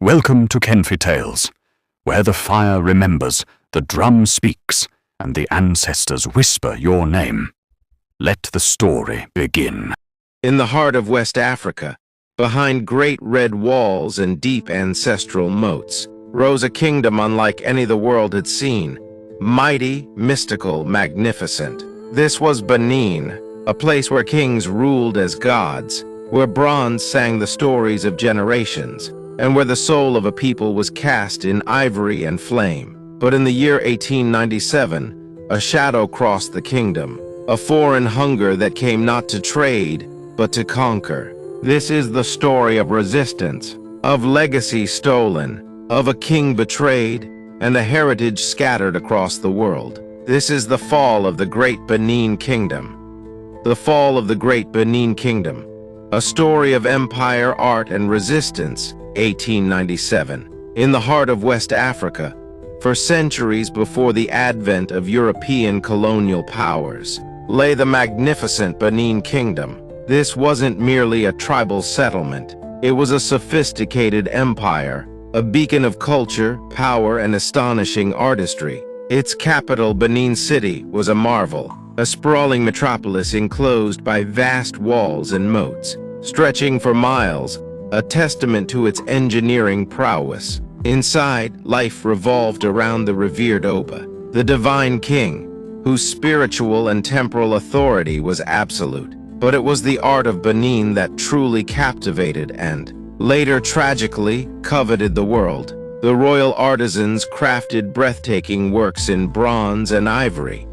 Welcome to Kenfi Tales, where the fire remembers, the drum speaks, and the ancestors whisper your name. Let the story begin. In the heart of West Africa, behind great red walls and deep ancestral moats, rose a kingdom unlike any the world had seen. Mighty, mystical, magnificent. This was Benin, a place where kings ruled as gods, where bronze sang the stories of generations, and where the soul of a people was cast in ivory and flame. But in the year 1897, a shadow crossed the kingdom, a foreign hunger that came not to trade, but to conquer. This is the story of resistance, of legacy stolen, of a king betrayed, and a heritage scattered across the world. This is the fall of the Great Benin Kingdom. The fall of the Great Benin Kingdom, a story of empire, art, and resistance. 1897. In the heart of West Africa, for centuries before the advent of European colonial powers, lay the magnificent Benin Kingdom. This wasn't merely a tribal settlement. It was a sophisticated empire, a beacon of culture, power, and astonishing artistry. Its capital, Benin City, was a marvel, a sprawling metropolis enclosed by vast walls and moats, stretching for miles, a testament to its engineering prowess. Inside, life revolved around the revered Oba, the divine king, whose spiritual and temporal authority was absolute. But it was the art of Benin that truly captivated and, later tragically, coveted the world. The royal artisans crafted breathtaking works in bronze and ivory,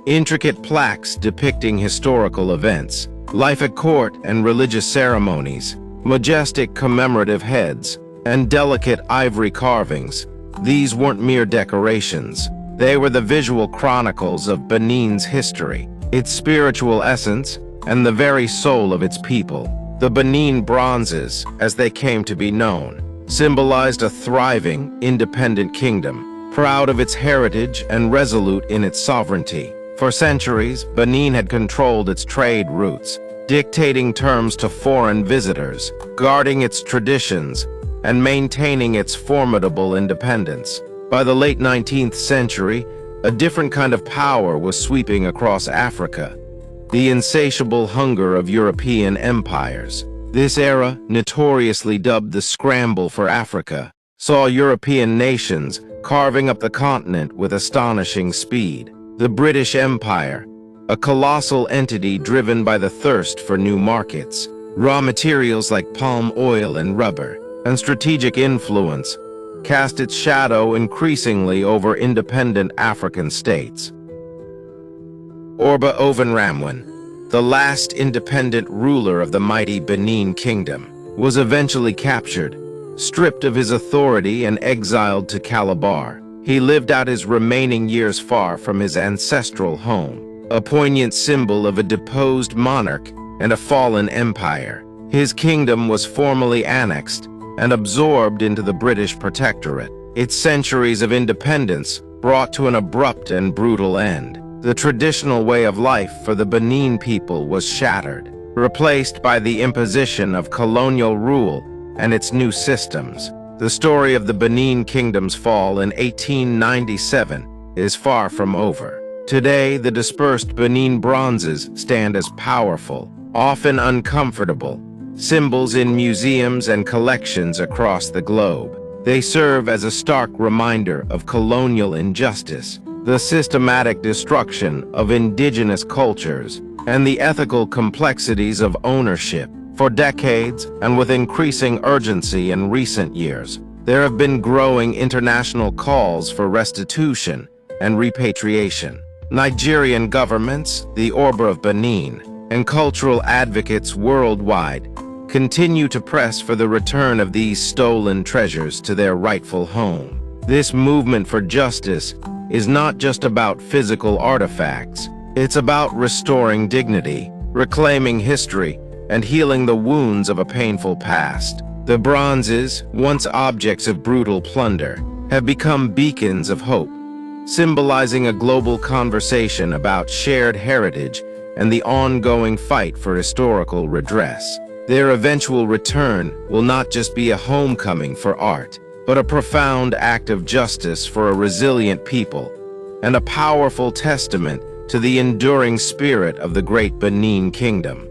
intricate plaques depicting historical events, life at court and religious ceremonies, majestic commemorative heads, and delicate ivory carvings. These weren't mere decorations. They were the visual chronicles of Benin's history, its spiritual essence, and the very soul of its people. The Benin bronzes, as they came to be known, symbolized a thriving, independent kingdom, proud of its heritage and resolute in its sovereignty. For centuries, Benin had controlled its trade routes, dictating terms to foreign visitors, guarding its traditions, and maintaining its formidable independence. By the late 19th century, a different kind of power was sweeping across Africa, the insatiable hunger of European empires. This era, notoriously dubbed the Scramble for Africa, saw European nations carving up the continent with astonishing speed. The British Empire, a colossal entity driven by the thirst for new markets, raw materials like palm oil and rubber, and strategic influence, cast its shadow increasingly over independent African states. Orba Ovenramwen, the last independent ruler of the mighty Benin Kingdom, was eventually captured, stripped of his authority and exiled to Calabar. He lived out his remaining years far from his ancestral home, a poignant symbol of a deposed monarch and a fallen empire. His kingdom was formally annexed and absorbed into the British protectorate. Its centuries of independence brought to an abrupt and brutal end. The traditional way of life for the Benin people was shattered, replaced by the imposition of colonial rule and its new systems. The story of the Benin Kingdom's fall in 1897 is far from over. Today, the dispersed Benin bronzes stand as powerful, often uncomfortable, symbols in museums and collections across the globe. They serve as a stark reminder of colonial injustice, the systematic destruction of indigenous cultures, and the ethical complexities of ownership. For decades, and with increasing urgency in recent years, there have been growing international calls for restitution and repatriation. Nigerian governments, the Orba of Benin, and cultural advocates worldwide continue to press for the return of these stolen treasures to their rightful home. This movement for justice is not just about physical artifacts. It's about restoring dignity, reclaiming history, and healing the wounds of a painful past. The bronzes, once objects of brutal plunder, have become beacons of hope, symbolizing a global conversation about shared heritage and the ongoing fight for historical redress. Their eventual return will not just be a homecoming for art, but a profound act of justice for a resilient people, and a powerful testament to the enduring spirit of the great Benin Kingdom.